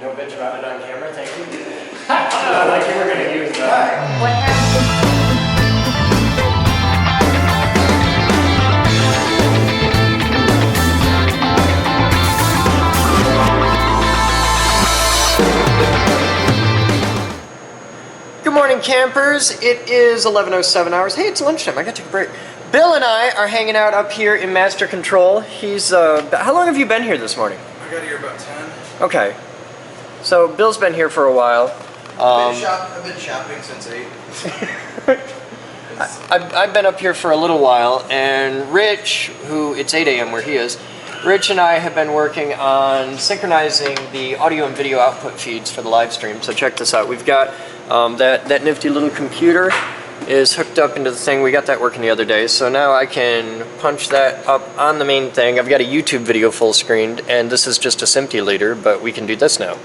No bitch about it on camera, thank you. Like you were going to use that. What happened? Good morning, campers. It is 11:07 hours. Hey, it's lunchtime. I gotta take a break. Bill and I are hanging out up here in Master Control. He's, how long have you been here this morning? I got here about 10. Okay. So, Bill's been here for a while. I've been shopping since 8. I've been up here for a little while, and Rich, who, it's 8 a.m. where he is, Rich and I have been working on synchronizing the audio and video output feeds for the live stream. So check this out. We've got that nifty little computer is hooked up into the thing. We got that working the other day. So now I can punch that up on the main thing. I've got a YouTube video full screened, and this is just a simulator, but we can do this now.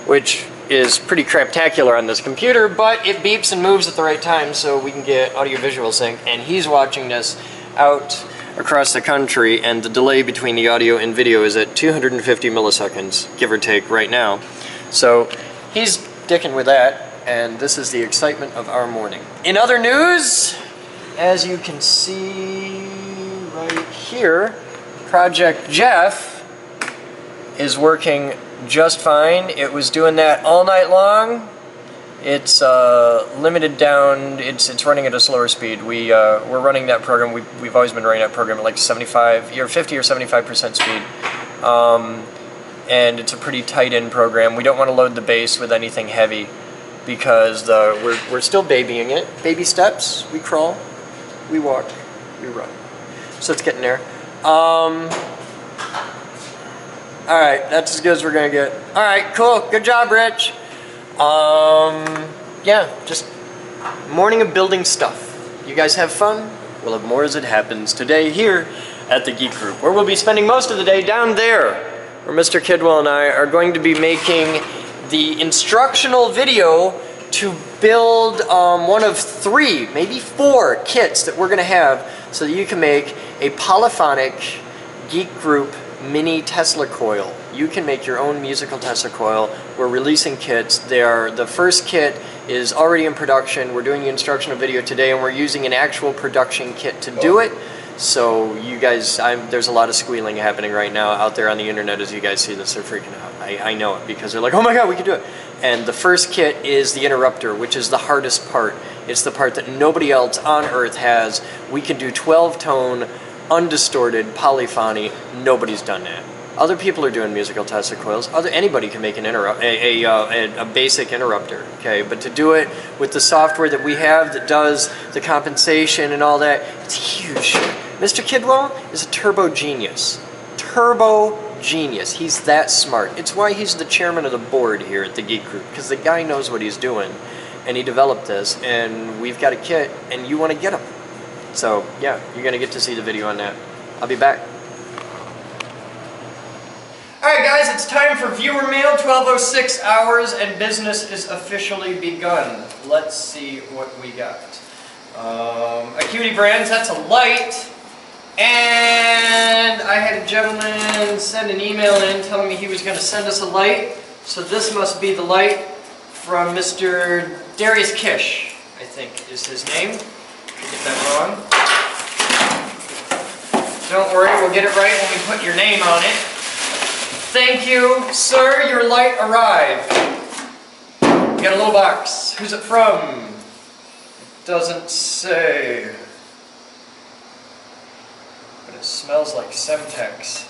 Which is pretty craptacular on this computer, but it beeps and moves at the right time so we can get audio-visual sync, and he's watching this out across the country, and the delay between the audio and video is at 250 milliseconds, give or take, right now. So he's dicking with that, and this is the excitement of our morning. In other news, as you can see right here, Project Jeff is working just fine. It was doing that all night long. It's limited down. It's running at a slower speed. We're running that program. We've always been running that program at like 50 or 75% speed, and it's a pretty tight-in program. We don't want to load the base with anything heavy because we're still babying it. Baby steps. We crawl, we walk, we run. So it's getting there. Alright, that's as good as we're gonna get. Alright, cool. Good job, Rich. Yeah, just morning of building stuff. You guys have fun? We'll have more as it happens today here at the Geek Group, where we'll be spending most of the day down there, where Mr. Kidwell and I are going to be making the instructional video to build one of 3, maybe 4 kits that we're gonna have so that you can make a polyphonic Geek Group mini Tesla coil. You can make your own musical Tesla coil. We're releasing kits. The first kit is already in production. We're doing the instructional video today, and we're using an actual production kit to do it. So you guys, there's a lot of squealing happening right now out there on the internet as you guys see this. They're freaking out. I know it because they're like, oh my god, we can do it. And the first kit is the interrupter, which is the hardest part. It's the part that nobody else on Earth has. We can do 12-tone undistorted polyphony. Nobody's done that. Other people are doing musical Tesla coils. Anybody can make a basic interrupter, okay? But to do it with the software that we have that does the compensation and all that, it's huge. Mr. Kidwell is a turbo genius. Turbo genius. He's that smart. It's why he's the chairman of the board here at the Geek Group, because the guy knows what he's doing, and he developed this, and we've got a kit, and you want to get him. So, yeah, you're going to get to see the video on that. I'll be back. Alright guys, it's time for viewer mail, 12:06 hours, and business is officially begun. Let's see what we got. Acuity Brands, that's a light. And I had a gentleman send an email in telling me he was going to send us a light. So this must be the light from Mr. Darius Kish, I think is his name. Get that wrong. Don't worry, we'll get it right when we put your name on it. Thank you, sir. Your light arrived. You got a little box. Who's it from? It doesn't say. But it smells like Semtex.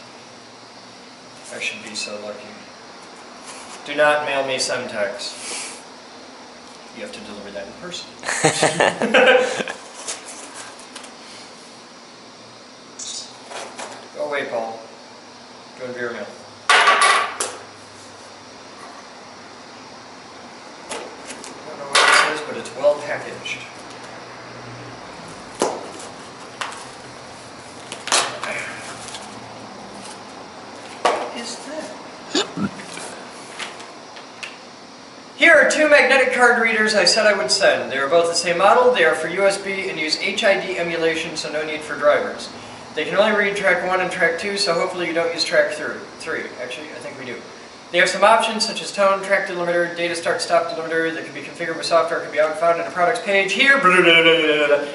I should be so lucky. Do not mail me Semtex. You have to deliver that in person. Go away, Paul. Go to beer mail. I don't know what this is, but it's well packaged. What is that? Here are two magnetic card readers I said I would send. They are both the same model. They are for USB and use HID emulation, so no need for drivers. They can only read track 1 and track 2, so hopefully you don't use track 3. Actually, I think we do. They have some options such as tone, track delimiter, data start-stop delimiter that can be configured with software, can be found in a products page here.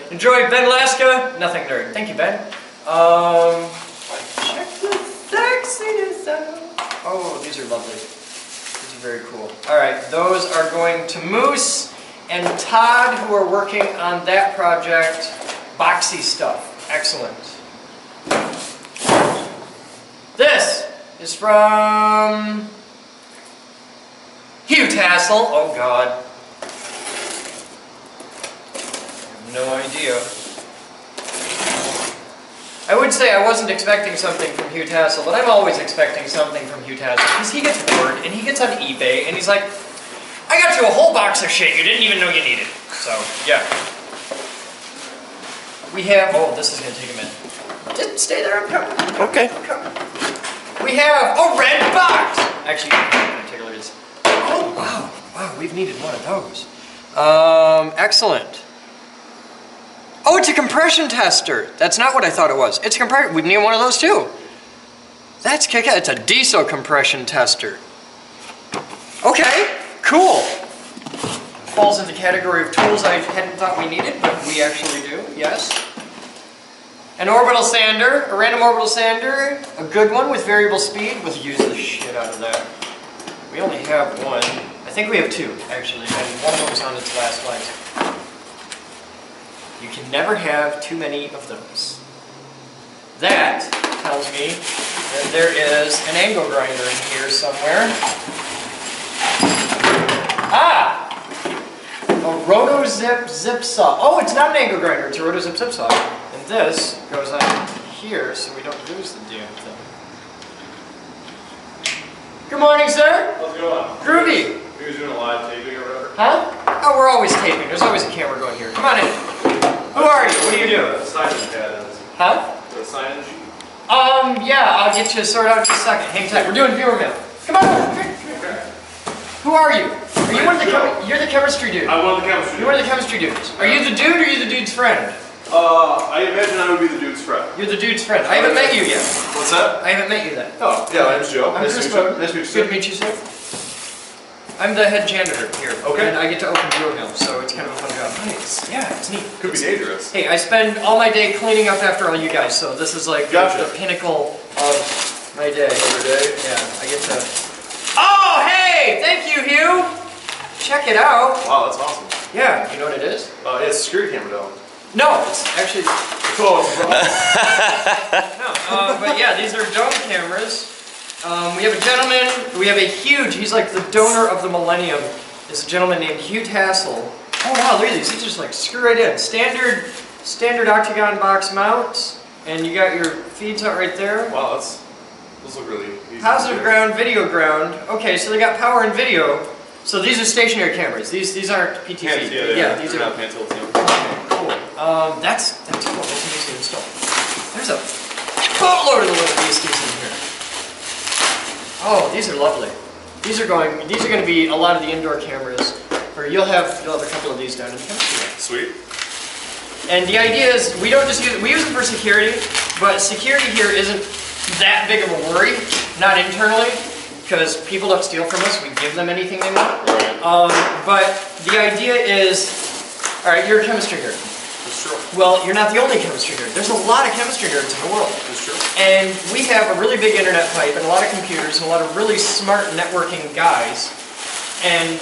Enjoy, Ben Laska. Nothing nerd. Thank you, Ben. Check the sexiness out. Oh, these are lovely. These are very cool. Alright, those are going to Moose and Todd, who are working on that project. Boxy stuff. Excellent. This is from Hugh Tassel. Oh God. I have no idea. I would say I wasn't expecting something from Hugh Tassel, but I'm always expecting something from Hugh Tassel because he gets bored and he gets on eBay and he's like, I got you a whole box of shit you didn't even know you needed. So, yeah. We have, oh, this is going to take a minute. Just stay there, I'm coming. Okay. I'm coming. We have a red box! Actually, take a look at this. Oh, wow. Wow, we've needed one of those. Excellent. Oh, it's a compression tester. That's not what I thought it was. It's a compression. We need one of those too. That's kick-ass. It's a diesel compression tester. Okay, cool. Falls in the category of tools I hadn't thought we needed, but we actually do, yes. An orbital sander, a random orbital sander, a good one with variable speed. We'll use the shit out of that. We only have one. I think we have two, actually, and one of them was on its last life. You can never have too many of those. That tells me that there is an angle grinder in here somewhere. Ah! A roto-zip zip saw. Oh, it's not an angle grinder, it's a roto-zip zip saw. And this goes on here so we don't lose the damn thing. Good morning, sir. How's it going? Groovy. You guys doing a live taping or whatever? Huh? Oh, we're always taping. There's always a camera going here. Come on in. Who are you? What do you do? Sign-in pad is. Huh? The sign-in sheet? Yeah, I'll get you sorted out in just a second. Hang tight. We're doing viewer mail. Come on. Who are you? Are you one of the you're the chemistry dude? I'm one of the chemistry You're one of the chemistry dudes. Are you the dude or are you the dude's friend? I imagine I would be the dude's friend. You're the dude's friend. I haven't met you yet. What's that? I haven't met you yet. Oh, yeah, my name's Joe. I'm Nice Chris to meet you. Boden. Nice to meet you, Good sir. to meet you, sir. I'm the head janitor here. Okay. And I get to open viewer mail, so it's kind of a fun job. Nice. Yeah, it's neat. Could be dangerous. Hey, I spend all my day cleaning up after all you guys, so this is like Gotcha. the pinnacle of my day. Every day? Yeah, I get to... Oh, hey! Thank you, Hugh! Check it out. Wow, that's awesome. Yeah, you know what it is? It's a security camera though. No, it's actually... Oh, it's No, but yeah, these are dome cameras. We have a gentleman, we have a huge, he's like the donor of the millennium, is a gentleman named Hugh Tassel. Oh wow, look at these, these just like screw right in. Standard octagon box mount, and you got your feeds out right there. Wow, those look really easy. Positive ground, video ground. Okay, so they got power and video. So these are stationary cameras. These aren't PT Hands, feed. yeah, These they're are not pan tilts. okay, cool. That's cool. That's easy to install. There's a boatload of the little beasties in here. Oh, these are lovely. These are going to be a lot of the indoor cameras. Or you'll have a couple of these down in the chemistry lab. Sweet. And the idea is we don't just use them for security, but security here isn't that big of a worry, not internally, because people don't steal from us. We give them anything they want. Right. But the idea is, all right, you're a chemistry nerd. That's true. Well, you're not the only chemistry nerd. There's a lot of chemistry nerds in the world. That's true. And we have a really big internet pipe and a lot of computers and a lot of really smart networking guys. And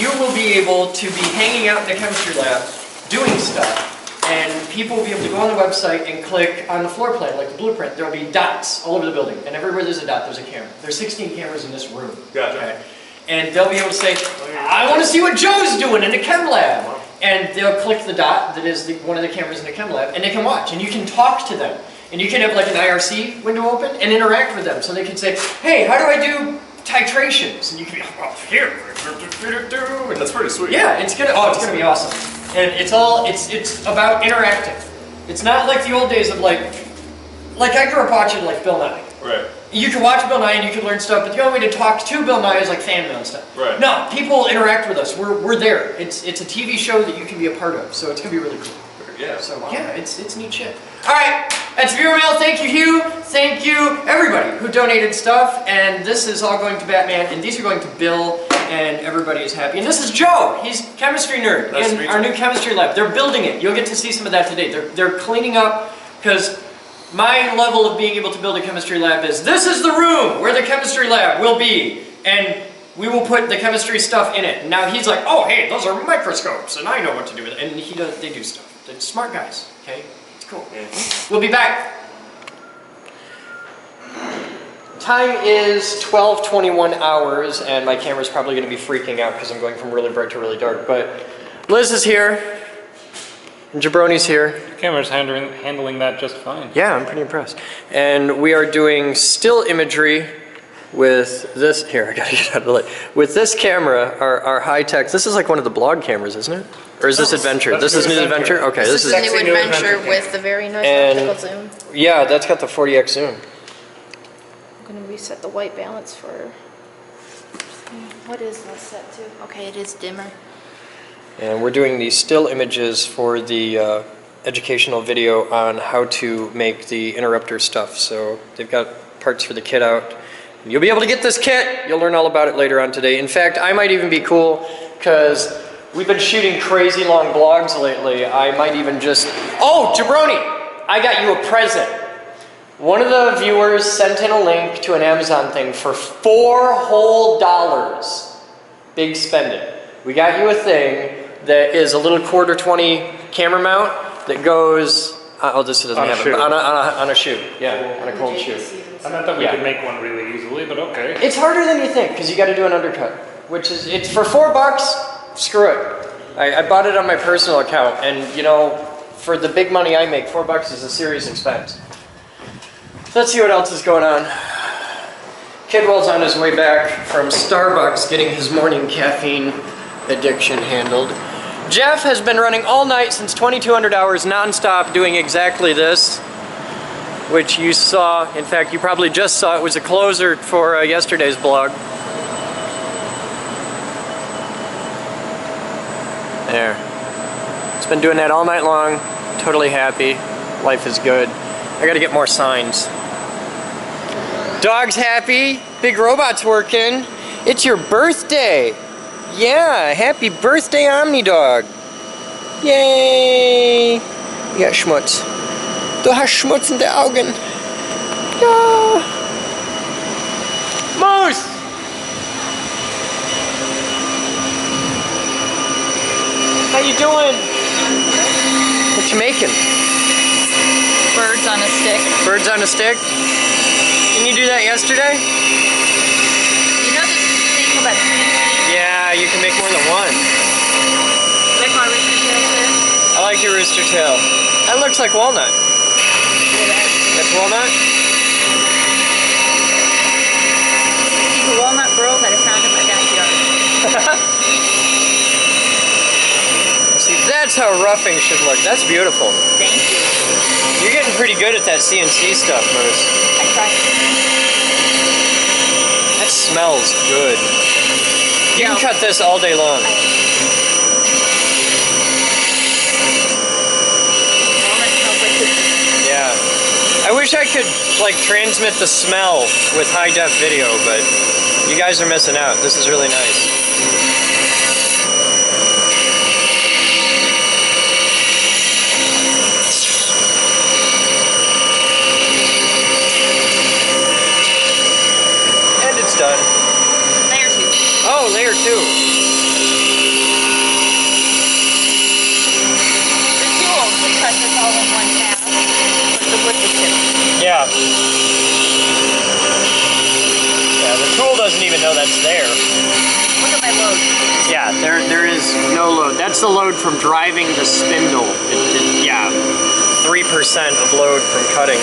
you will be able to be hanging out in the chemistry lab doing stuff. And people will be able to go on the website and click on the floor plan, like the blueprint. There will be dots all over the building. And everywhere there's a dot, there's a camera. There's 16 cameras in this room. Gotcha. Okay? And they'll be able to say, I want to see what Joe's doing in the chem lab. And they'll click the dot that is one of the cameras in the chem lab, and they can watch. And you can talk to them. And you can have like an IRC window open and interact with them. So they can say, hey, how do I do titrations? And you can be, well, here. And That's pretty sweet. yeah, it's gonna be awesome. And it's about interacting. It's not like the old days of like I grew up watching like Bill Nye. Right. You can watch Bill Nye and you can learn stuff, but the only way to talk to Bill Nye is like fan mail and stuff. Right. No, people interact with us. We're there. It's a TV show that you can be a part of, so it's gonna be really cool. Yeah. So yeah, it's neat shit. All right, that's viewer mail. Thank you, Hugh. Thank you, everybody who donated stuff. And this is all going to Batman, and these are going to Bill, and everybody is happy. And this is Joe. He's chemistry nerd Nice to in meet our you. new chemistry lab. They're building it. You'll get to see some of that today. They're cleaning up because my level of being able to build a chemistry lab is this is the room where the chemistry lab will be, and we will put the chemistry stuff in it. And now he's like, oh hey, those are microscopes, and I know what to do with it. And they do stuff. They're smart guys. Okay, it's cool. We'll be back. Time is 12:21 hours, and my camera's probably going to be freaking out because I'm going from really bright to really dark. But Liz is here, and Jabroni's here. The camera's handling that just fine. Yeah, I'm pretty impressed. And we are doing still imagery with this. Here, I gotta get out of the light. With this camera, our high tech. This is like one of the blog cameras, isn't it? Or is this Adventure? This is New Adventure? Okay, This is a Sexy new new adventure adventure with the very nice And- optical zoom. Yeah, that's got the 40x zoom. I'm going to reset the white balance for... What is this set to? Okay, it is dimmer. And we're doing these still images for the educational video on how to make the interrupter stuff. So they've got parts for the kit out. You'll be able to get this kit. You'll learn all about it later on today. In fact, I might even be cool because we've been shooting crazy long blogs lately. I might even just... Oh, Jabroni! I got you a present. One of the viewers sent in a link to an Amazon thing for $4 whole. Big spending. We got you a thing that is a little quarter 20 camera mount that goes... oh, this doesn't On a have shoe. it. On a shoe. Yeah, on a cold shoe. I not that we Yeah. could make one really easily, but okay. It's harder than you think because you got to do an undercut, which is it's for $4. Screw it. I bought it on my personal account, and you know, for the big money I make, $4 is a serious expense. Let's see what else is going on. Kidwell's on his way back from Starbucks getting his morning caffeine addiction handled. Jeff has been running all night since 2200 hours nonstop doing exactly this, which you saw. In fact, you probably just saw it was a closer for yesterday's blog. There. It's been doing that all night long. Totally happy. Life is good. I gotta get more signs. Dog's happy. Big robot's working. It's your birthday. Yeah, happy birthday, Omni Dog. Yay. You got Schmutz. Du hast Schmutz in den Augen. Ja. Moose! How you doing? What you making? Birds on a stick. Birds on a stick? Didn't you do that yesterday? You know this thing about... Yeah, you can make more than one. Like my rooster tail there? I like your rooster tail. That looks like walnut. That's walnut? These are walnut burls that I found in my backyard. See, that's how roughing should look. That's beautiful. Thank you. You're getting pretty good at that CNC stuff, Moose. I tried. That smells good. You can cut this all day long. Walnut smells like this. Yeah. I wish I could, like, transmit the smell with high-def video, but you guys are missing out. This is really nice. And it's done. Layer 2. Oh, layer 2. The tool just cuts this all in one pass. The wood is too. Yeah. Yeah, the tool doesn't even know that's there. Look at my load. Yeah, there is no load. That's the load from driving the spindle. Yeah, 3% of load from cutting.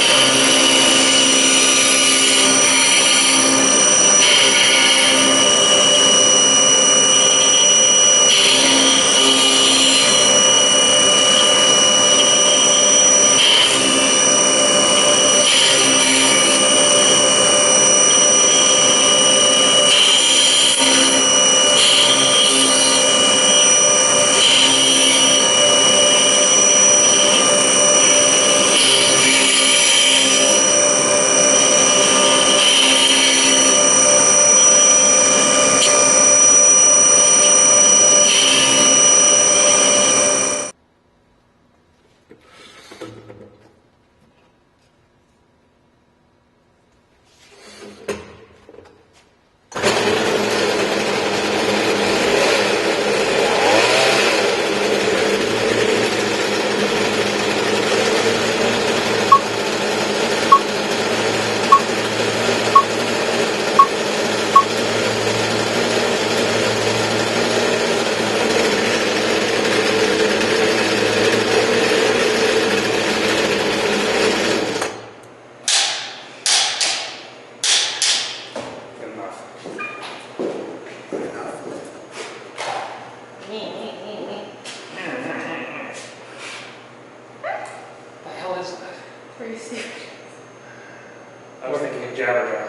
like jabber.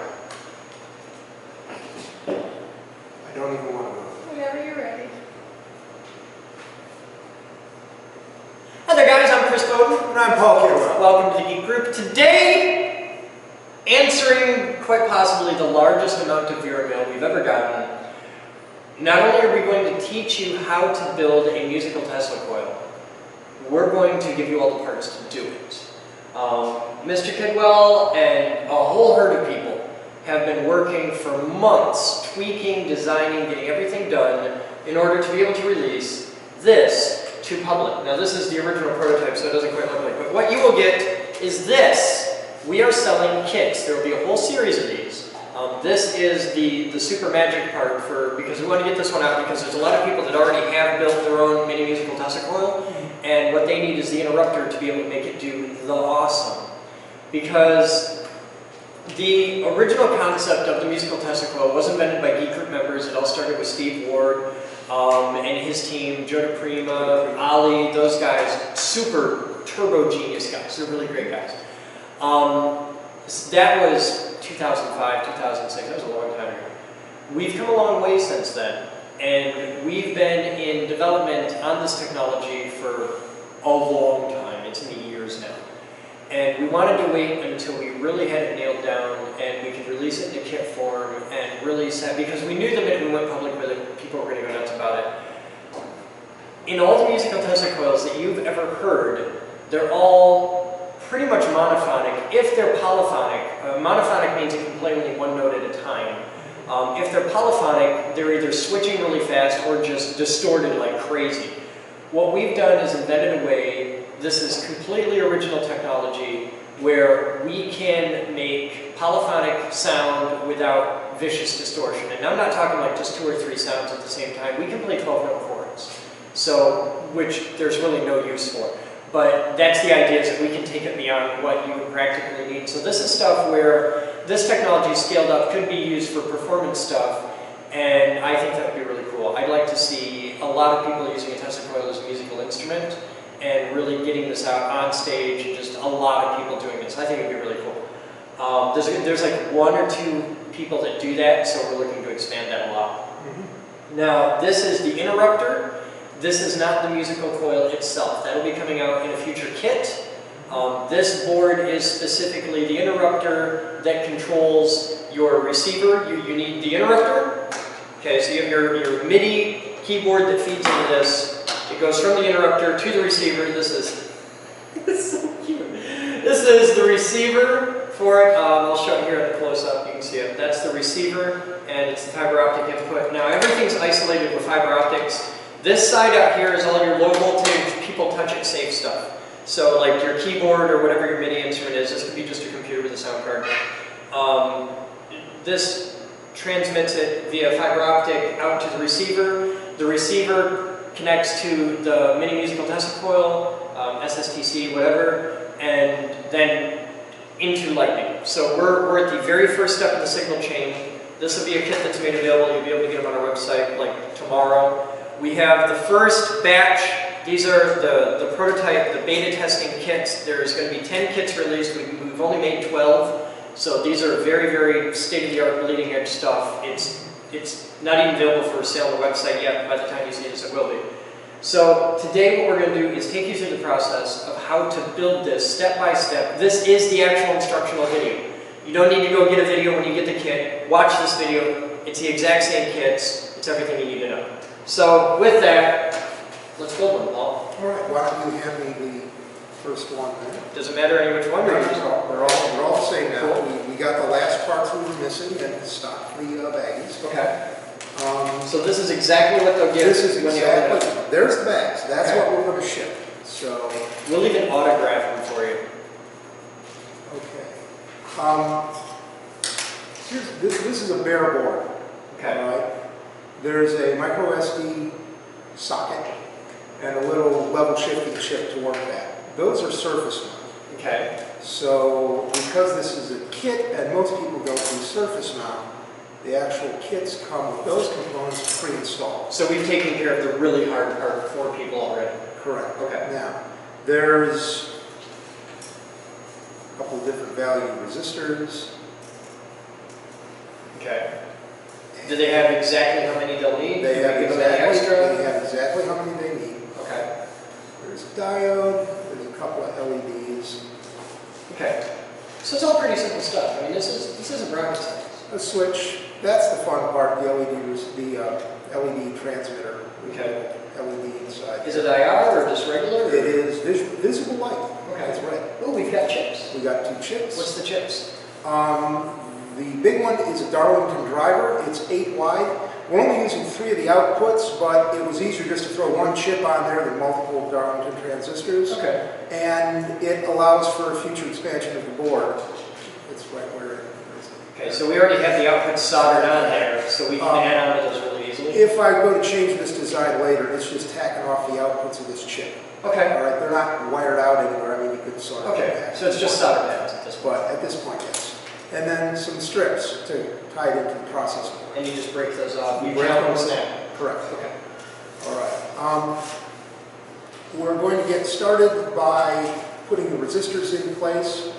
I don't even want to know. Whenever you're ready. Hi there guys, I'm Chris Boden. And I'm Paul Kidwell. Welcome to the Geek Group. Today, answering quite possibly the largest amount of viewer mail we've ever gotten. Not only are we going to teach you how to build a musical Tesla coil, we're going to give you all the parts to do it. Mr. Kidwell and a whole herd of people have been working for months, tweaking, designing, getting everything done in order to be able to release this to public. Now this is the original prototype, so it doesn't quite look like it, but what you will get is this. We are selling kits. There will be a whole series of these. This is the super magic part because we want to get this one out because there's a lot of people that already have built their own mini musical Tesla coil, and what they need is the interrupter to be able to make it do the awesome. Because the original concept of the musical Tesla coil was invented by Geek Group members. It all started with Steve Ward and his team, Joe DePrima, Ali, those guys, super turbo genius guys. They're really great guys. That was 2005, 2006, that was a long time ago. We've come a long way since then, and we've been in development on this technology for a long time. It's in the years now. And we wanted to wait until we really had it nailed down and we could release it in a kit form and really set, because we knew the minute we went public with it, people were going to go nuts about it. In all the musical Tesla coils that you've ever heard, they're all pretty much monophonic. If they're polyphonic, monophonic means you can play only one note at a time. If they're polyphonic, they're either switching really fast or just distorted like crazy. What we've done is invented a way, this is completely original technology, where we can make polyphonic sound without vicious distortion. And I'm not talking like just 2 or 3 sounds at the same time. We can play 12-note chords, so, which there's really no use for. But that's the idea, is that we can take it beyond what you would practically need. So this is stuff where this technology scaled up could be used for performance stuff, and I think that would be really cool. I'd like to see a lot of people using a Tesla coil as a musical instrument and really getting this out on stage, and just a lot of people doing this. I think it would be really cool. There's like 1 or 2 people that do that, so we're looking to expand that a lot. Now, this is the interrupter. This is not the musical coil itself. That will be coming out in a future kit. This board is specifically the interrupter that controls your receiver. You need the interrupter. Okay, so you have your MIDI keyboard that feeds into this. It goes from the interrupter to the receiver. This is so cute. This is the receiver for it. I'll show it here at the close-up. You can see it. That's the receiver, and it's the fiber optic input. Now, everything's isolated with fiber optics. This side out here is all your low voltage, people touch it safe stuff. So like your keyboard or whatever your MIDI instrument is, this could be just a computer with a sound card. This transmits it via fiber optic out to the receiver. The receiver connects to the mini musical Tesla coil, SSTC, whatever, and then into lightning. So we're at the very first step of the signal chain. This will be a kit that's made available. You'll be able to get them on our website like tomorrow. We have the first batch. These are the prototype, the beta testing kits. There's going to be 10 kits released. We've only made 12. So these are very, very state-of-the-art, bleeding-edge stuff. It's not even available for sale on the website yet. By the time you see this, it will be. So today what we're going to do is take you through the process of how to build this step by step. This is the actual instructional video. You don't need to go get a video when you get the kit. Watch this video. It's the exact same kits. It's everything you need to know. So with that, let's build one, Paul. All right, why don't you hand me the first one then? Does it matter any which one? They're all the same now. Cool. We got the last parts we were missing and stocked the baggies. Okay. So this is exactly what they'll get. This is exactly, there's the bags. That's okay. What we're going to ship. So we'll even autograph them for you. Okay. This is a bare board. Okay. All right. There's a micro SD socket and a little level shifting chip to work that. Those are surface mount. Okay. So because this is a kit and most people go through surface mount, the actual kits come with those components pre-installed. So we've taken care of the really hard part for people already. Correct. Okay. Now, there's a couple of different value resistors. Do they have exactly how many they'll need? They Do have we give them any exactly, extra? they have exactly how many they need. Okay. There's a diode, there's a couple of LEDs, Okay. So it's all pretty simple stuff. I mean, this isn't rocket science. a switch. That's the fun part, the LED transmitter. Okay. LED inside. Is it IR or just regular? It is visible light. Okay. That's right. Oh, we've got chips. We got 2 chips. What's the chips? The big one is a Darlington driver. It's 8 wide. We're only using 3 of the outputs, but it was easier just to throw 1 chip on there than multiple Darlington transistors. Okay. And it allows for a future expansion of the board. It's right where it is. Okay, so we already have the outputs soldered on there, so we can add on to those really easily. If I go to change this design later, it's just tacking off the outputs of this chip. Okay. All right, they're not wired out anywhere. I mean, you could sort of. Okay, so it's just solder pads at this point. But at this point, yes. And then some strips to tie it into the process board. And you just break those off. You Break count them those. snap. Correct. Okay. All right. We're going to get started by putting the resistors in place.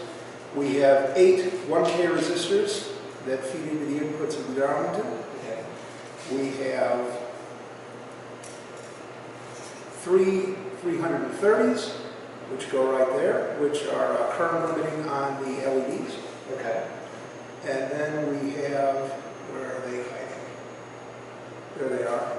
We have 8 1K resistors that feed into the inputs of the Darlington. Okay. We have 3 330s, which go right there, which are current limiting on the LEDs. Okay. And then we have, where are they hiding? There they are.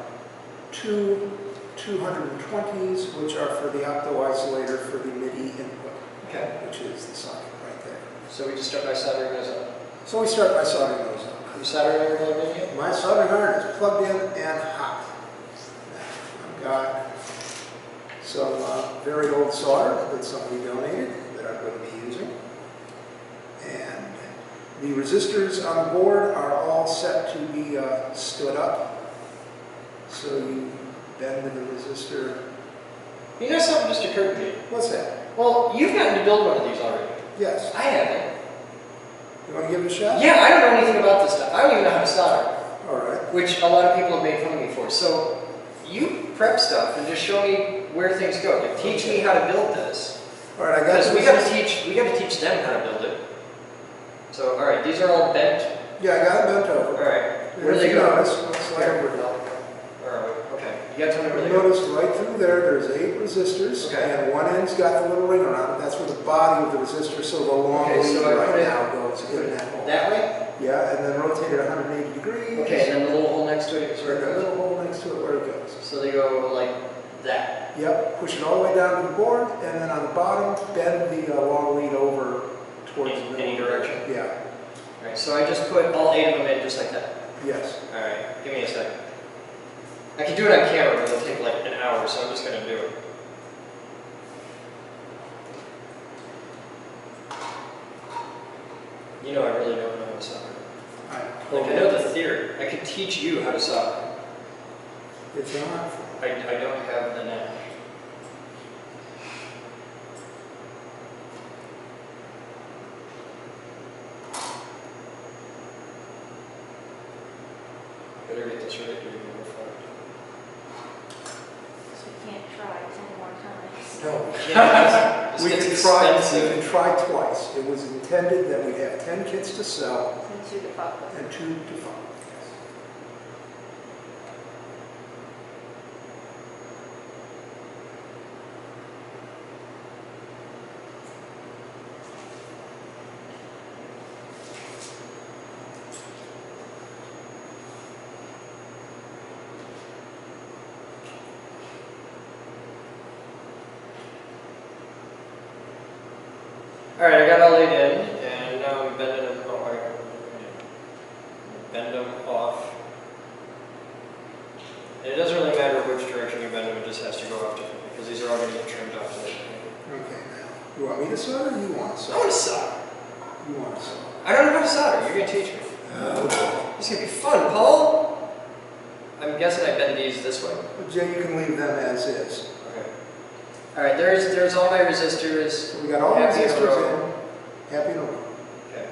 2 220s, which are for the opto-isolator for the MIDI input, Okay. which is the socket right there. So we just start by soldering those up. So we start by soldering those up. You soldering everything in? My soldering iron is plugged in and hot. I've got some very old solder that somebody donated that I'm going to be using. And the resistors on the board are all set to be stood up. So you bend the resistor. You know something just occurred to me. What's that? Well, you've gotten to build one of these already. Yes. I haven't. You want to give it a shot? Yeah, I don't know anything about this stuff. I don't even know how to solder, All right. which a lot of people have made fun of me for. So you prep stuff and just show me where things go. Like, teach me how to build this. All right, I got Because this. we got to teach them how to build it. So, all right, these are all bent. Yeah, I got it bent over. All right, where do If they you go? notice, let's slide over now. Where are we? Okay, you got to tell me where they go. Notice right through there, there's 8 resistors, Okay. and one end's got the little ring around it. That's where the body of the resistor, so the long Okay, lead so I put right it- now goes in that hole. That way? Yeah, and then rotate it 180 degrees. Okay, and then the little hole next to it is where There's it a goes. little hole next to it where it goes. So they go like that. Yep, push it all the way down to the board, and then on the bottom, bend the long lead over towards the middle. Any direction? Yeah, All right, so I just put all 8 of them in just like that. yes. All right, give me a second. I can do it on camera, but it'll take like an hour, so I'm just going to do it. You know, I really don't know how to solder. Like, I know the theory. I could teach you how to solder. It's not. I don't have the knack. Better get this right or you're going to find. So we can't try 10 more times. No. Yeah, We this can gets try. We expensive. can try twice. It was intended that we'd have 10 kits to sell And 2 to fuck with. and 2 to fund. All right, I got all laid in, and now I'm bending them. Oh, bend them off. And it doesn't really matter which direction you bend them; it just has to go off differently because these are all going to get trimmed off today. Okay, now, you want me to solder or you want to I want solder? to solder. You want to solder. I don't know how to solder. You're going to teach me. It's going to be fun, Paul. I'm guessing I bend these this way. Jay, you can leave them as is. Okay. All right, there's all my resistors. So we got all the Happy in a resistors row. in. Happy in a row. Okay.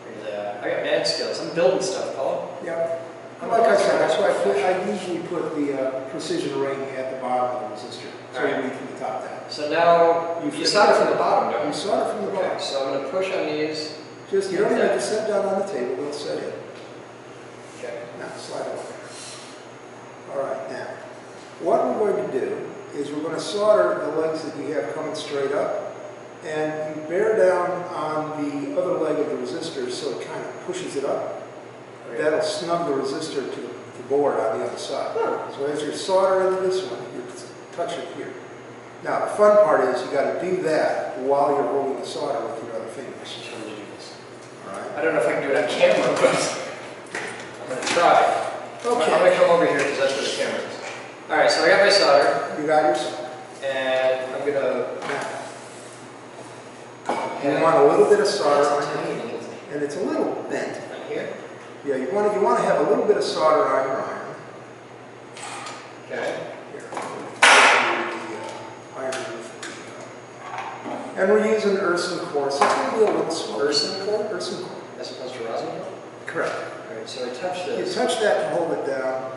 Here's that. I got mad skills. I'm building stuff, Paul. Yep. And like I said, that's why I usually put the precision ring at the bottom of the resistor. So All right. you read from the top down. So now you solder from the bottom, don't You you? solder from the Okay, bottom. so I'm going to push on these. Just, you don't even have to set down on the table, they'll set in. Okay. Now, slide over there. All right, now, what we're going to do is we're going to solder the legs that you have coming straight up, and you bear down on the other leg of the resistor so it kind of pushes it up. Okay. That'll snug the resistor to the board on the other side. So as you're soldering into this one, you touch it here. Now, the fun part is you got to do that while you're holding the solder with your other fingers. All right? I don't know if I can do it on camera, but I'm going to try. Okay. I'm going to come over here because that's where the camera is. All right, so I got my solder, You got your solder. and I'm going to... Now, you want a little bit of solder That's a on tiny your, little thing. and it's a little bent. Right here. Yeah, you want to have a little bit of solder on your iron. Okay. Here, iron. And we're using Urson core, so it's going to be a little smoky. Urson core? Urson core. As opposed to rosin core? Correct. All right, so I touch You this. touch that to hold it down.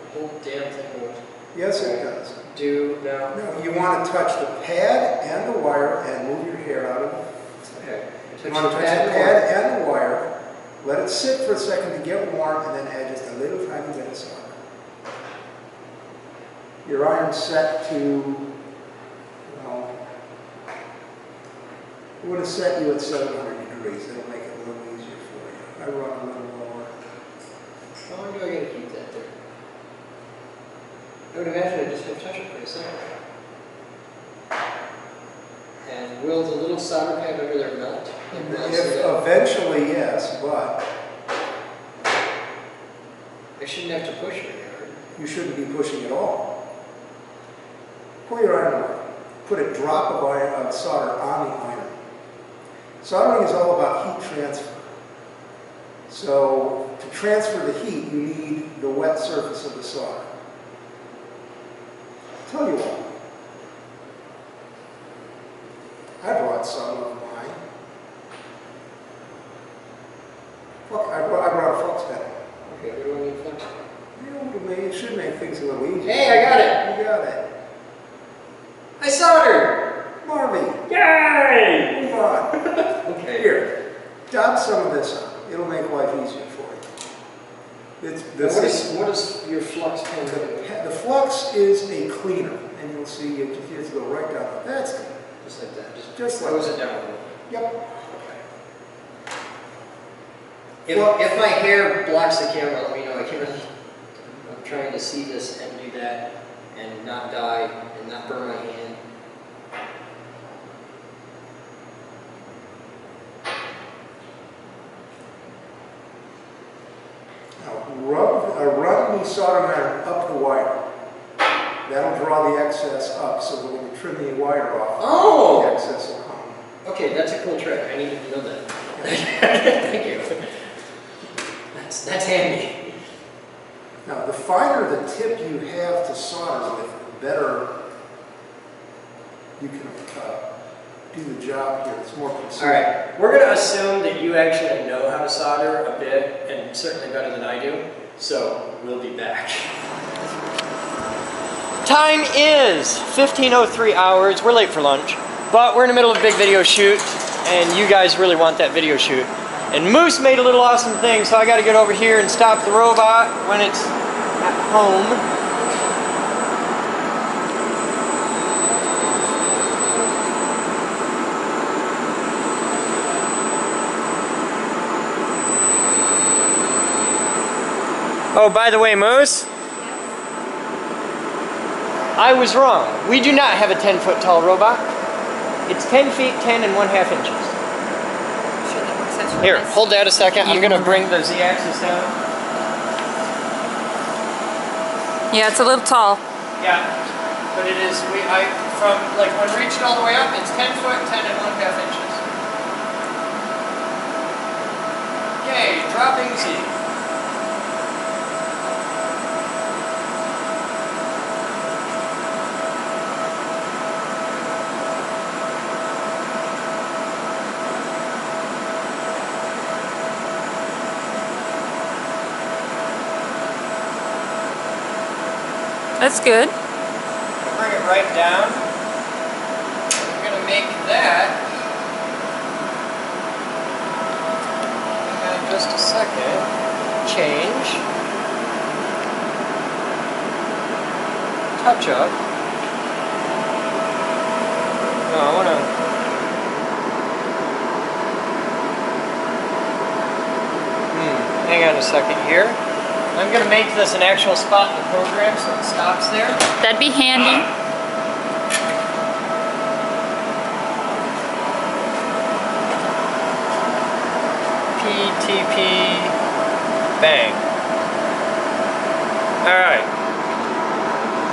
The whole damn thing will Yes, it does. do now. No, you want to touch the pad and the wire and move your hair out of it. Okay. You want to touch the pad and the wire, let it sit for a second to get warm, and then add just a little tiny bit of solder. Your iron's set to, well, we're going to set you at 700 degrees. That'll make it a little easier for you. I run a little lower. How long do I get to keep that there? I would imagine I just have to touch it for a second. And will the little solder pad under there melt? Eventually, yes, but I shouldn't have to push very hard. you shouldn't be pushing at all. Pull your iron away. Put a drop of iron, solder on the iron. Soldering is all about heat transfer. So to transfer the heat, you need the wet surface of the solder. Tell you what, I brought some of mine. Look, I brought a flux pen. Okay, what do I need flux? It should make things a little easier. Hey, I got it! You got it. I soldered! Marvy, Yay! move on. Okay. Here, dab some of this on. It'll make life easier for you. What is your flux pen doing? The flux is a cleaner, and you'll see it just go right down. That's good. Just like that. Just like close that. it down a little. Yep. If my hair blocks the camera, let me know. I can't really. I'm trying to see this and do that and not die and not burn my hand. Now, run the soldering iron up the wire. That'll draw the excess up, so that when you trim the wire off, Oh! the excess will come. Okay, that's a cool trick. I needed to know that. Thank you. That's handy. Now, the finer the tip you have to solder with, the better you can do the job here. It's more precise. All right, we're going to assume that you actually know how to solder a bit, and certainly better than I do. So we'll be back. Time is 15:03 hours. We're late for lunch, but we're in the middle of a big video shoot, and you guys really want that video shoot. And Moose made a little awesome thing, so I got to get over here and stop the robot when it's at home. Oh, by the way, Moose, I was wrong. We do not have a 10-foot tall robot. It's 10 feet 10 and 1/2 inches. Here, hold that a second. I'm gonna bring the Z-axis down. Yeah, it's a little tall. Yeah, but it is. From like when reached all the way up, it's 10 foot 10 and 1/2 inches. Okay, dropping Z. That's good. Bring it right down. We're going to make that. Hang on just a second. change, touch up. No, I want to. Hang on a second here. I'm going to make this an actual spot in the program so it stops there. That'd be handy. PTP bang. Alright.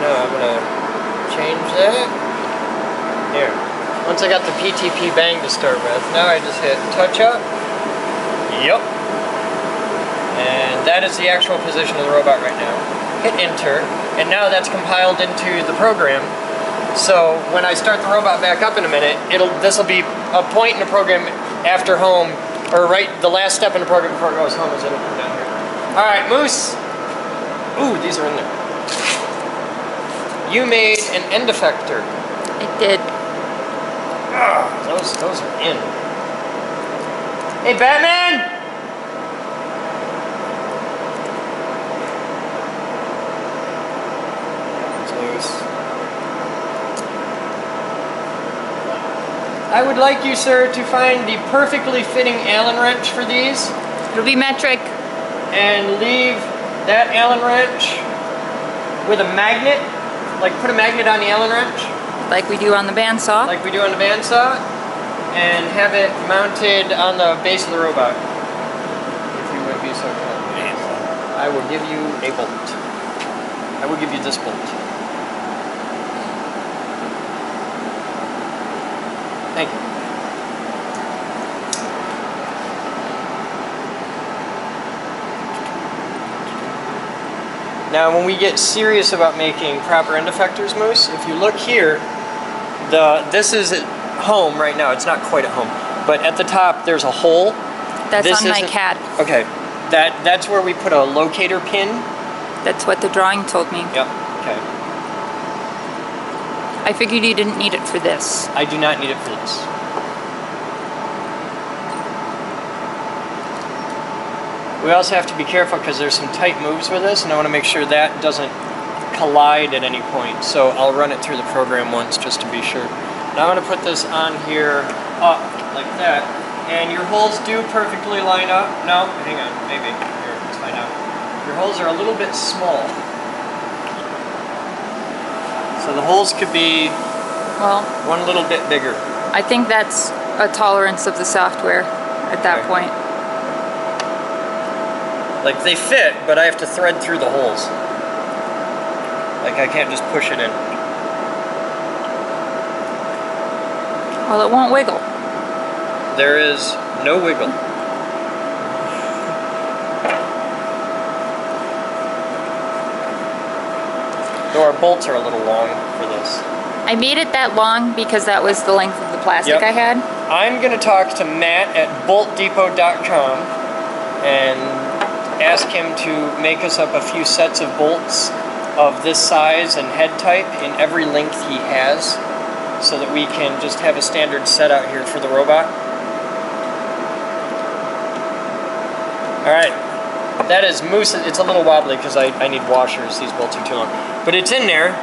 Now I'm going to change that. Here. Once I got the PTP bang to start with, now I just hit touch up. Yep. And that is the actual position of the robot right now. Hit enter, and now that's compiled into the program. So when I start the robot back up in a minute, this will be a point in the program after home, or right the last step in the program before it goes home, is it'll come down here. All right, Moose. Ooh, these are in there. You made an end effector. I did. Those are in. Hey, Batman! I would like you, sir, to find the perfectly fitting Allen wrench for these It'll be metric. and leave that Allen wrench with a magnet, like put a magnet on the Allen wrench, Like we do on the bandsaw. like we do on the bandsaw, and have it mounted on the base of the robot. If you would be so kind. I will give you a bolt. I will give you this bolt. Thank you. Now, when we get serious about making proper end effectors, Moose, if you look here, this is at home right now. It's not quite at home, but at the top there's a hole. That's This on my isn't- CAD. Okay, that's where we put a locator pin. That's what the drawing told me. Yep. Okay. I figured you didn't need it for this. I do not need it for this. We also have to be careful because there's some tight moves with this, and I want to make sure that doesn't collide at any point. So I'll run it through the program once just to be sure. Now I'm going to put this on here up like that, and your holes do perfectly line up. No, hang on, maybe. Here, let's find out. Your holes are a little bit small. So the holes could be Well, one little bit bigger. I think that's a tolerance of the software at that Okay. point. Like they fit, but I have to thread through the holes. Like I can't just push it in. Well, it won't wiggle. There is no wiggle. Though our bolts are a little long for this. I made it that long because that was the length of the plastic Yep. I had. I'm gonna talk to Matt at boltdepot.com and ask him to make us up a few sets of bolts of this size and head type in every length he has, so that we can just have a standard set out here for the robot. Alright, that is Moose. It's a little wobbly because I need washers. These bolts are too long. But it's in there.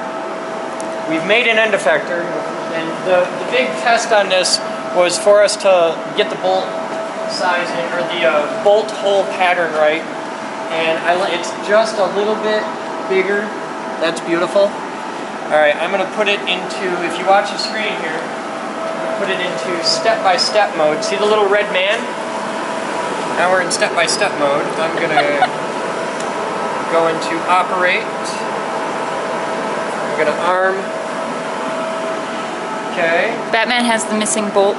We've made an end effector, and the big test on this was for us to get the bolt size in, or the bolt hole pattern right. And it's just a little bit bigger. That's beautiful. Alright, I'm going to put it into, if you watch the screen here, I'm going to put it into step-by-step mode. See the little red man? Now we're in step-by-step mode. I'm going to go into operate. I'm going to arm. Okay. Batman has the missing bolt.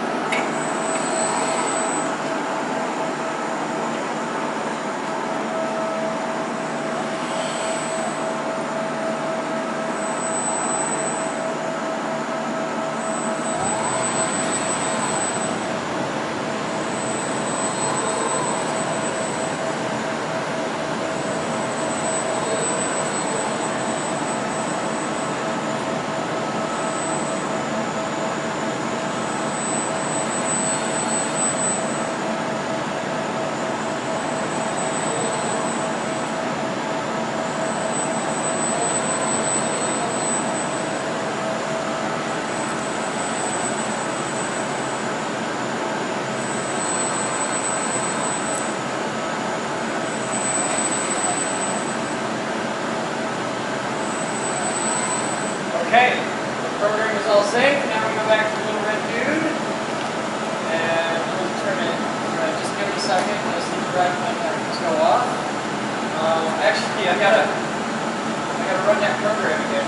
Okay, the program is all synced. Now we go back to the little red dude. And we'll turn it. Just give it a second. Let's see the red buttons go off. Actually, I gotta run that program again.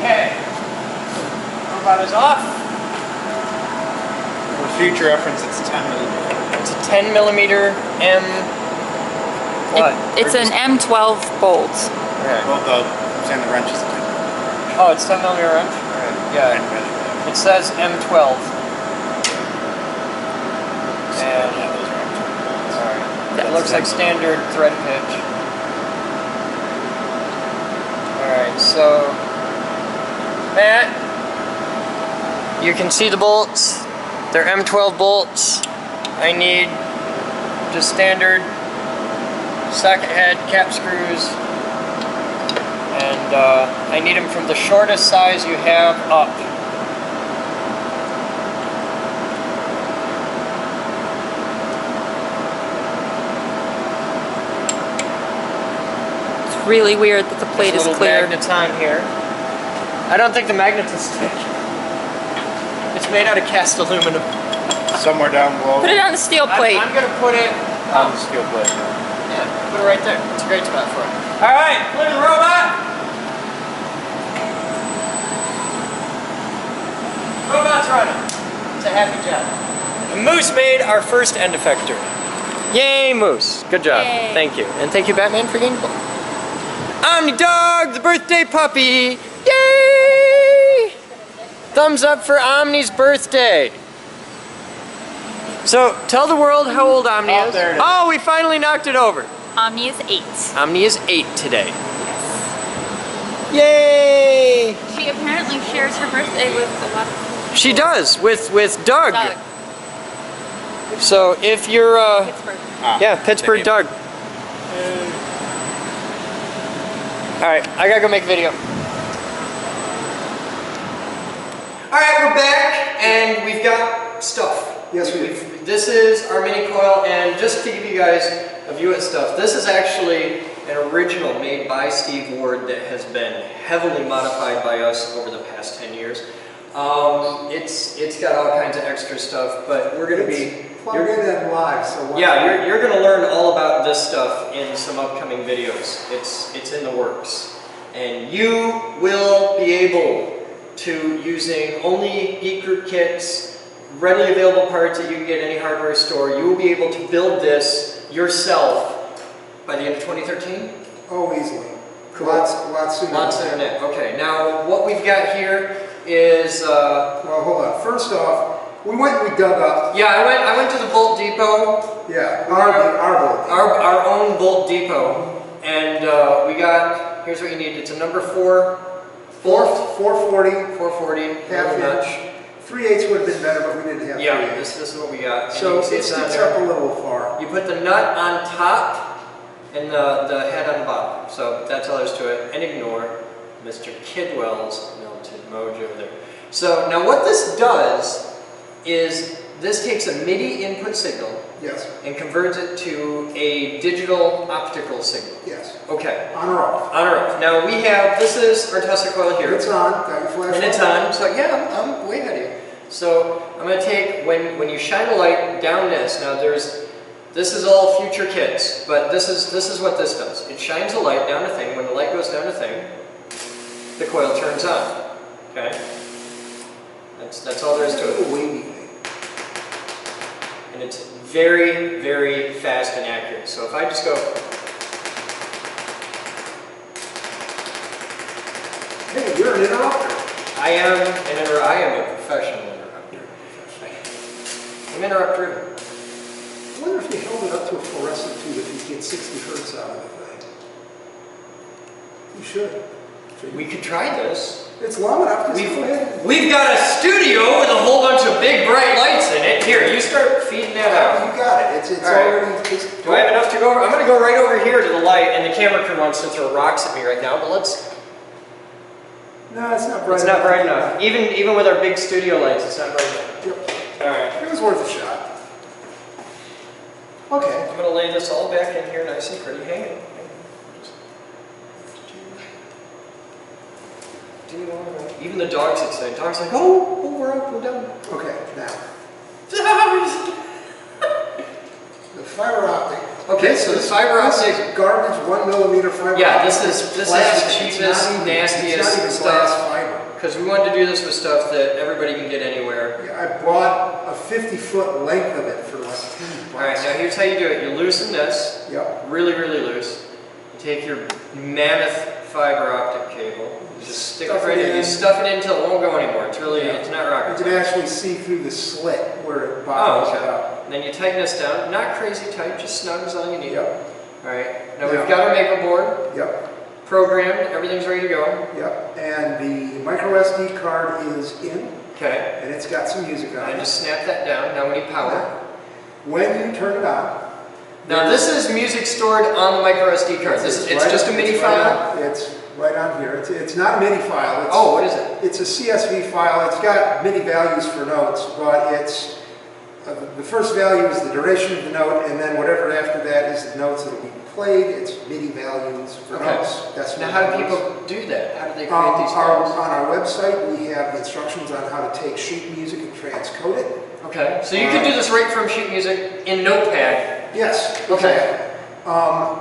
Okay, robot is off. For future reference, it's 10 millimeters. It's a 10 millimeter M. What? It's an M12 bolt. Okay. Well, I'm saying the wrench is 10. Oh, it's 10 millimeter wrench? Alright, yeah. It says M12. And Yeah, those are M12. alright. It looks like standard thread pitch. Alright, so Matt, you can see the bolts. They're M12 bolts. I need just standard socket head cap screws. And I need them from the shortest size you have up. It's really weird that the plate is There's clear. little magnets on here. I don't think the magnets will stick. It's made out of cast aluminum. Somewhere down below. Put it on the steel plate. I'm gonna put it. on the steel plate. Yeah, put it right there. It's a great spot for it. All right, play the robot. Robot's running. It's a happy job. Moose made our first end effector. Yay, Moose. Good job. Yay. Thank you. And thank you, Batman, for getting both. Omni Dog, the birthday puppy. Yay! Thumbs up for Omni's birthday. So, tell the world how old Omni is. There it is. Oh, we finally knocked it over. Omni is 8. Omni is 8 today. Yay! She apparently shares her birthday with a lot of She does, with Doug. Doug. So if you're, Pittsburgh. yeah, Pittsburgh Doug. Alright, I gotta go make a video. Alright, we're back, and we've got stuff. Yes, we do. This is our mini coil, and just to give you guys a view of stuff, this is actually an original made by Steve Ward that has been heavily modified by us over the past 10 years. It's got all kinds of extra stuff, but we're going to be... Plug in and live, so why Yeah, you're going to learn all about this stuff in some upcoming videos. It's in the works. And you will be able to, using only Geek Group kits, readily available parts that you can get at any hardware store, you will be able to build this yourself by the end of 2013? Oh, easily. Cool. Lots sooner. Lots of internet. Okay, now what we've got here is... Well, hold on. First off, we dug up. yeah, I went to the Bolt Depot. Yeah, our bolt. Our own Bolt Depot, and we got, here's what you need, it's a number 440, 440, half notch. inch. 3/8 would have been better, but we didn't have Yeah, 3/8. this is what we got. And So you it can see it's on sticks there. up a little far. You put the nut on top and the head on the bottom. So that's all there is to it. And ignore Mr. Kidwell's melted mojo there. So now what this does is this takes a MIDI input signal Yes, and converts it to a digital optical signal. yes. Okay, On or off. on or off. Now we have, this is our Tesla coil here. It's on. Got your flashlight. And it's on, so yeah, I'm way ahead of you. So I'm going to take, when you shine a light down this, now this is all future kits, but this is what this does. It shines a light down a thing. When the light goes down a thing, the coil turns on. Okay? That's all there is to it. Little wavy thing. And it's very, very fast and accurate. So if I just go, Hey, you're an interrupter. I am a professional interrupter. I'm interrupt driven. I wonder if you held tune it up to a fluorescent tube if you get 60 hertz out of the thing. You should. We could try this. It's long enough. Just go ahead. We've got a studio with a whole bunch of big bright lights in it. Here, you start feeding that out. You got it. It's All right. already. Do I have enough to go over? I'm going to go right over here to the light, and the camera crew wants to throw rocks at me right now, but let's... No, it's not bright It's not bright enough. Even with our big studio lights, it's not bright enough. Yep. All right. It was worth a shot. Okay. I'm going to lay this all back in here nice and pretty. Hang on. Even the dog's excited. Dog's like, oh, we're up, we're done. Okay, now. The fiber optic. Okay, so the fiber This optic. is garbage 1 millimeter fiber Yeah, optic. this is the Plastic. cheapest, It's not even nastiest glass stuff. fiber. Because we wanted to do this with stuff that everybody can get anywhere. Yeah, I bought a 50-foot length of it for like $10. All right, now here's how you do it. You loosen this, Yep. really, really loose. You take your mammoth fiber optic cable. You just stick it Stuff right it in. You in. stuff it in until it won't go anymore. It's really, Yeah. it's not You rocket can science. actually see through the slit where it Oh, bottoms okay. out. And then you tighten this down. Not crazy tight, just snug is all you need. Yep. All right. Now Yeah. we've got our maple board Yep. programmed. Everything's ready to go. Yep. And the micro SD card is in, Okay. and it's got some music on I it. just snap that down. Now we need power. When you turn it on, Now this is music stored on the micro SD card. It's right- just a MIDI it's file. Right it's right on here. It's not a MIDI file. It's, Oh, what is it? It's a CSV file. It's got MIDI values for notes, but it's the first value is the duration of the note, and then whatever after that is the notes that will be played. It's MIDI values for Okay. notes. That's Now what how it do is. people do that? How do they create these On notes? our website, we have instructions on how to take sheet music and transcode it. Okay. So you can do this right from sheet music in Notepad. Yes. Okay.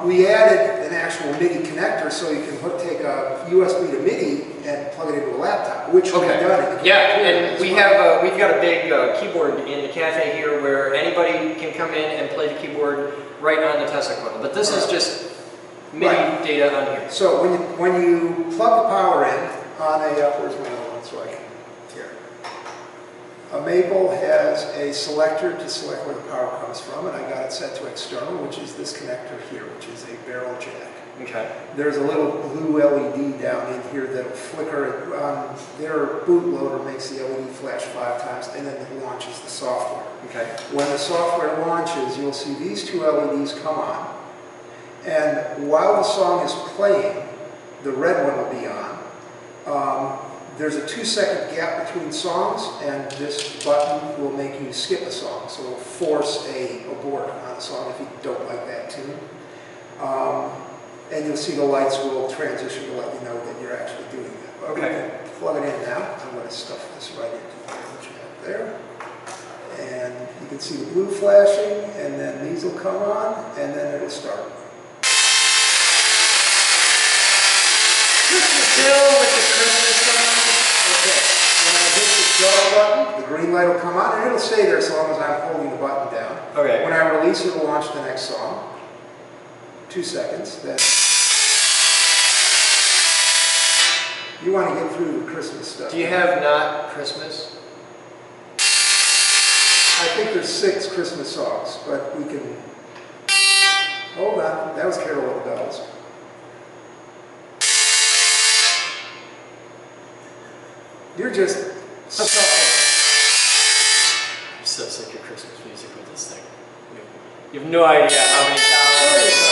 We added an actual MIDI connector so you can take a USB to MIDI and plug it into a laptop, which we've Okay. done. in the Yeah, cafeteria and as we well. have we've got a big keyboard in the cafe here where anybody can come in and play the keyboard right on the Tesla coil. But this is just MIDI Right. data on here. So when you plug the power in on a, where's my other one so I can, here. A Maple has a selector to select where the power comes from, and I got it set to external, which is this connector here, which is a barrel jack. Okay. There's a little blue LED down in here that'll flicker. Their bootloader makes the LED flash 5 times, and then it launches the software. Okay. When the software launches, you'll see these 2 LEDs come on, and while the song is playing, the red one will be on. There's a 2-second gap between songs, and this button will make you skip a song, so it'll force a abort on a song if you don't like that tune. And you'll see the lights will transition to let you know that you're actually doing that. But we Okay. can plug it in now. I'm going to stuff this right into the jack there. And you can see the blue flashing, and then these will come on, and then it'll start. Still with the Christmas song. Okay. When I hit the go button, the green light will come on, and it'll stay there as long as I'm holding the button down. Okay. When I release it, will launch the next song. 2 seconds. Then you want to get through the Christmas stuff. Do you have Not Christmas? I think there's 6 Christmas songs, but we can. Hold on. That was Carol of the Bells. You're just suffering. I'm so sick of Christmas music with this thing. You have no idea how many There times. you go.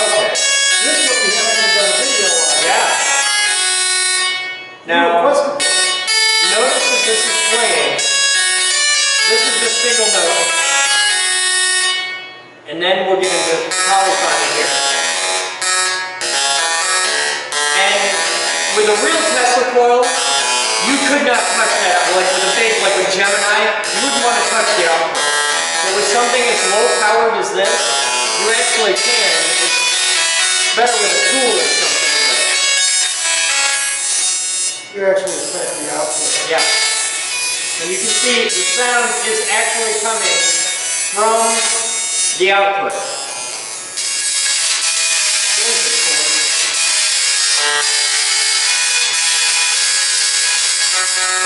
Okay. This is what we haven't done a video on. Yeah. You Now, requested this. notice that this is playing. This is the single note. And then we'll get into polyphony here. And with a real Tesla coil, you could not touch that. Like with a big, like with Gemini, you wouldn't want to touch the output. But with something as low powered as this, you actually can. It's better with a tool or something. You actually affect the output. Yeah. And you can see the sound is actually coming from the output. There's the chord.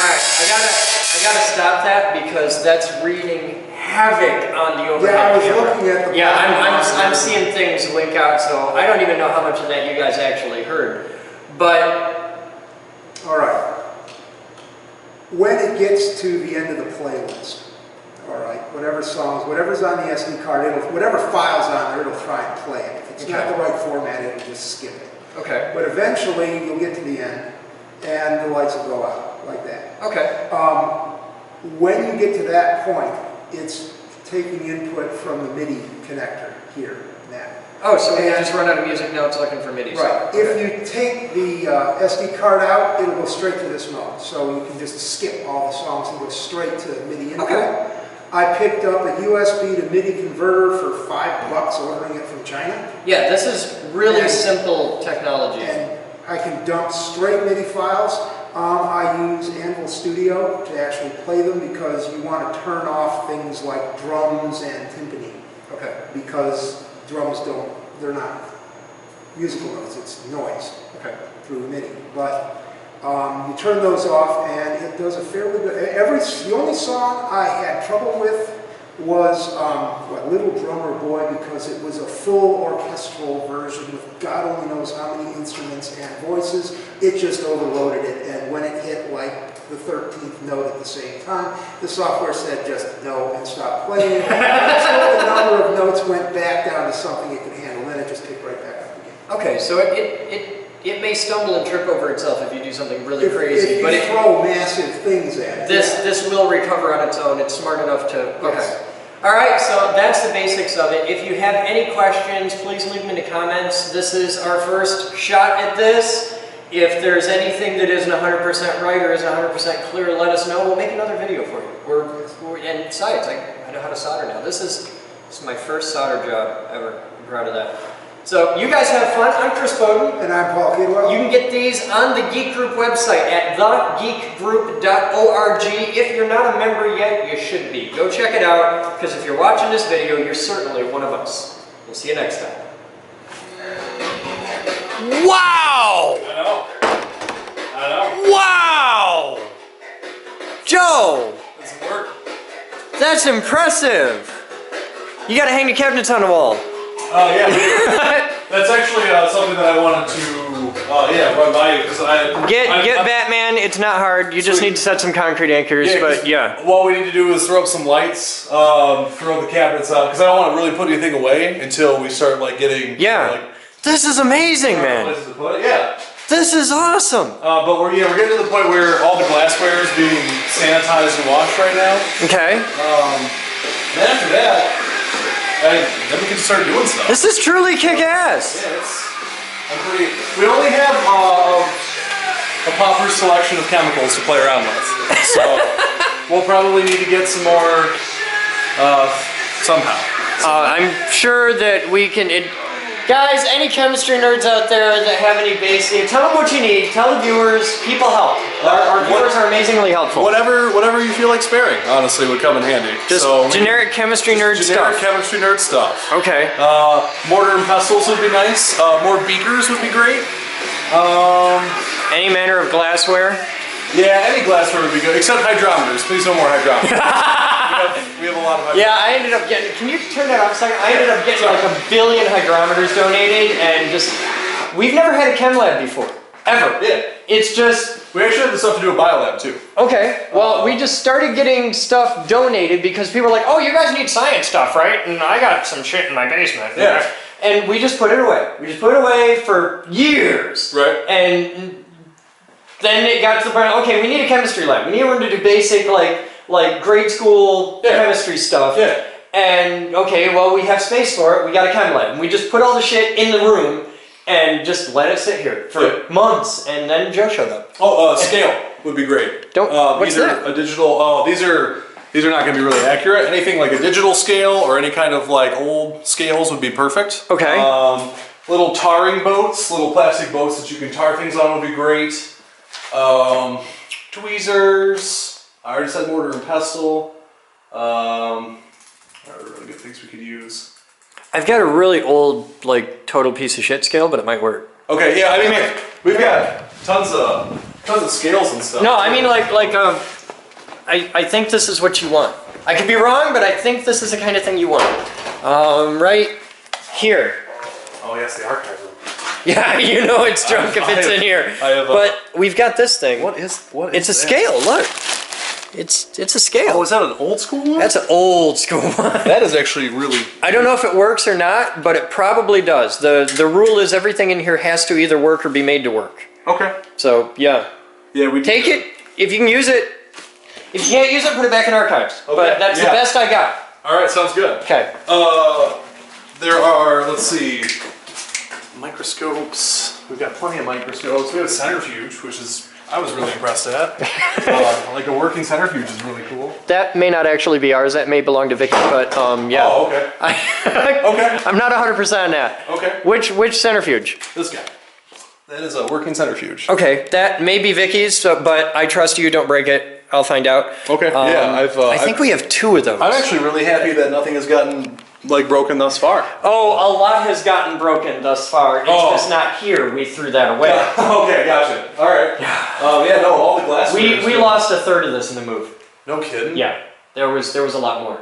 Alright, I gotta stop that because that's reading havoc on the overhead Yeah, I was camera. looking at the. Yeah, I'm seeing things wink out, so I don't even know how much of that you guys actually heard. But, All right. When it gets to the end of the playlist, all right, whatever songs, whatever's on the SD card, whatever file's on there, it'll try and play it. If it's not the right format, it'll just skip it. okay, But eventually, you'll get to the end, and the lights will go out, like that. okay, When you get to that point, it's taking input from the MIDI connector here, now. oh, so we And- just run out of music notes looking for MIDI. Right. Okay. If you take the SD card out, it'll go straight to this mode. So you can just skip all the songs and go straight to MIDI input. Okay. I picked up a USB to MIDI converter for $5 ordering it from China. Yeah, this is really And- simple technology. And I can dump straight MIDI files. I use Anvil Studio to actually play them because you want to turn off things like drums and timpani. Okay. Because drums they're not musical notes, it's noise. Okay. Through MIDI, but you turn those off and it does a fairly good, the only song I had trouble with was Little Drummer Boy, because it was a full orchestral version with God only knows how many instruments and voices. It just overloaded it, and when it hit like the 13th note at the same time, the software said just no and stopped playing. So the number of notes went back down to something it could handle, then it just picked right back up again. Okay, so it may stumble and trip over itself if you do something really crazy, If but you throw massive things at it. this will recover on its own. It's smart enough to. Okay. Yes. All right, so that's the basics of it. If you have any questions, please leave them in the comments. This is our first shot at this. If there's anything that isn't 100% right or isn't 100% clear, let us know. We'll make another video for you. And besides, I know how to solder now. This is my first solder job ever. I'm proud of that. So you guys have fun. I'm Chris Boden. And I'm Paul Kidwell. You can get these on the Geek Group website at thegeekgroup.org. If you're not a member yet, you should be. Go check it out, because if you're watching this video, you're certainly one of us. We'll see you next time. Wow! I know. Wow! Joe! Doesn't work. That's impressive! You gotta hang the cabinets on the wall. Oh, yeah. That's actually something that I wanted to, run by you, because Get Batman, it's not hard. You just Sweet. need to set some concrete anchors, but yeah. What we need to do is throw up some lights, throw the cabinets out, because I don't want to really put anything away until we start, like, getting, Yeah. This is amazing, man. places to put it. Yeah. This is awesome. But we're getting to the point where all the glassware is being sanitized and washed right now. Okay. Then after that, then we can start doing stuff. This is truly kick-ass. Yeah, we only have a pauper selection of chemicals to play around with. So we'll probably need to get some more somehow. I'm sure that we can... Guys, any chemistry nerds out there that have any basic, tell them what you need. Tell the viewers. People help. Our viewers are amazingly helpful. Whatever you feel like sparing, honestly, would come in handy. Just generic chemistry nerd generic stuff. chemistry nerd stuff. Okay. Mortar and pestles would be nice. More beakers would be great. Any manner of glassware. Yeah, any glassware would be good, except hydrometers. Please no more hydrometers. we have a lot of hydrometers. Yeah, I ended up getting, can you turn that off a second? I ended up getting like 1 billion hydrometers donated, and just, we've never had a chem lab before. Ever. Yeah. It's just... We actually have the stuff to do a biolab too. Okay, well, we just started getting stuff donated because people were like, oh, you guys need science stuff, right? And I got some shit in my basement. Yeah. And we just put it away. We just put it away for years. Right. And then it got to the point, okay, we need a chemistry lab. We need one to do basic, like grade school chemistry stuff. Yeah. And, okay, well, we have space for it. We got a chem lab. And we just put all the shit in the room and just let it sit here for months. And then Joe showed up. Oh, scale would be great. What's either that? A digital. Oh, these are not going to be really accurate. Anything like a digital scale or any kind of like old scales would be perfect. Okay. Little tarring boats, little plastic boats that you can tar things on would be great. Tweezers. I already said mortar and pestle. Are really good things we could use. I've got a really old, like, total piece of shit scale, but it might work. Okay, yeah, I mean, we've got tons of scales and stuff. No, I mean, I think this is what you want. I could be wrong, but I think this is the kind of thing you want. Right here. Oh yes, the archive room. Yeah, you know it's junk if it's in here. But we've got this thing. What is It's a that? scale. Look, it's a scale. Oh, is that an old school one? That's an old school one. That is actually really. I don't know if it works or not, but it probably does. The rule is everything in here has to either work or be made to work. Okay. So yeah, Yeah, we take it if you can use it. If you can't use it, put it back in archives. Okay, But that's the yeah. best I got. All right, sounds good. Okay. There are, let's see, microscopes. We've got plenty of microscopes. We have a centrifuge, which is I was really impressed at. Like a working centrifuge is really cool. That may not actually be ours. That may belong to Vicky, but yeah. Oh, okay. Okay. I'm not 100% on that. Okay. Which centrifuge? This guy. That is a working centrifuge. Okay, that may be Vicky's, but I trust you. Don't break it. I'll find out. Okay. Yeah, I think we have 2 of those. I'm actually really happy that nothing has gotten like broken thus far. Oh, a lot has gotten broken thus far. It's just not here. We threw that away. Okay, gotcha. All right. Yeah, no, all the glass. We lost a third of this in the move. No kidding. Yeah, there was a lot more.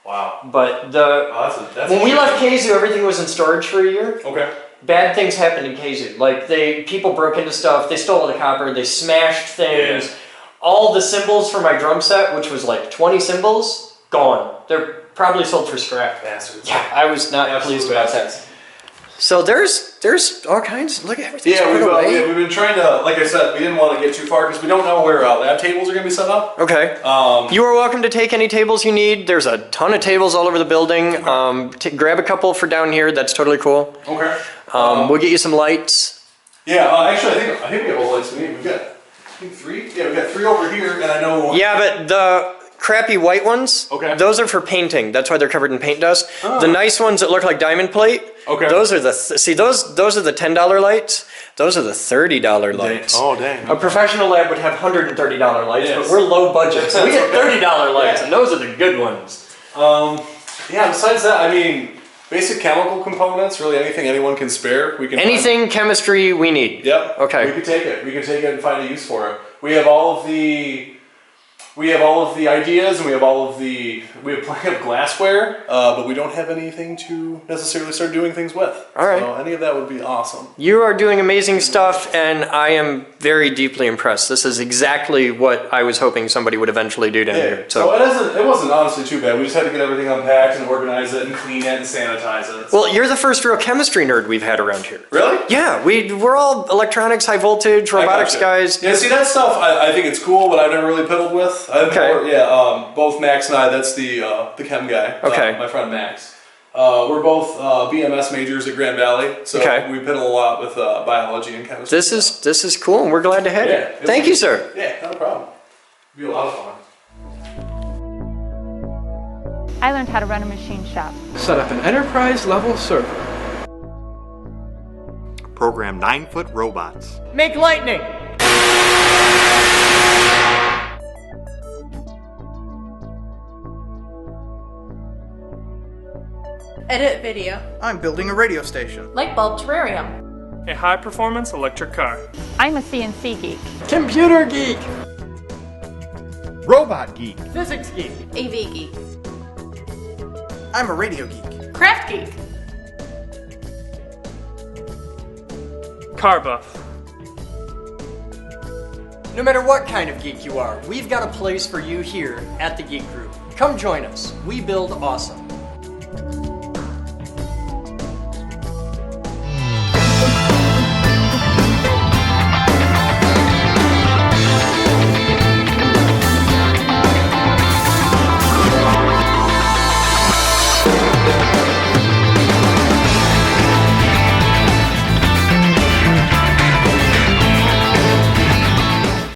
Wow. But That's when we left Keizu, everything was in storage for a year. Okay. Bad things happened in Keizu. Like people broke into stuff. They stole all the copper. They smashed things. Yeah. All the cymbals for my drum set, which was like 20 cymbals, gone. They're probably sold for scrap. Bastards. Yeah, I was not pleased about that. So there's all kinds. Look at everything. Yeah, we've been trying to, like I said, we didn't want to get too far because we don't know where lab tables are going to be set up. Okay. You are welcome to take any tables you need. There's a ton of tables all over the building. Grab a couple for down here. That's totally cool. Okay. We'll get you some lights. Yeah, actually, I think we have all the lights we need. We've got, I think 3. Yeah, we've got 3 over here, and I know. Yeah, but the crappy white ones, Okay. those are for painting. That's why they're covered in paint dust. The nice ones that look like diamond plate, Okay. those are those are the $10 lights. Those are the $30 lights. Oh, dang. A professional lab would have $130 lights, Yes. but we're low budget, so we get That's okay. $30 lights, Yeah. and those are the good ones. Yeah, besides that, I mean, basic chemical components, really anything anyone can spare, we can Anything chemistry we need. Yep. Okay. We can take it. We can take it and find a use for it. We have all of the ideas, and we have plenty of glassware, but we don't have anything to necessarily start doing things with. All right. So any of that would be awesome. You are doing amazing stuff, and I am very deeply impressed. This is exactly what I was hoping somebody would eventually do down here. So it wasn't honestly too bad. We just had to get everything unpacked and organize it and clean it and sanitize it. Well, you're the first real chemistry nerd we've had around here. Really? Yeah, we're all electronics, high voltage, robotics gotcha. guys. Yeah, see that stuff I think it's cool, but I've never really piddled with. Okay. Both Max and I, that's the chem guy. Okay. My friend Max. We're both BMS majors at Grand Valley, so Okay. we piddle a lot with biology and chemistry. This is cool, and we're glad to have Yeah, you. Thank you, sir. Yeah, not a problem. It'll be a lot of fun. I learned how to run a machine shop. Set up an enterprise level server. Program 9-foot robots. Make lightning. Edit video. I'm building a radio station. Light bulb terrarium. A high-performance electric car. I'm a CNC geek. Computer geek. Robot geek. Physics geek. AV geek. I'm a radio geek. Craft geek. Car buff. No matter what kind of geek you are, we've got a place for you here at the Geek Group. Come join us. We build awesome.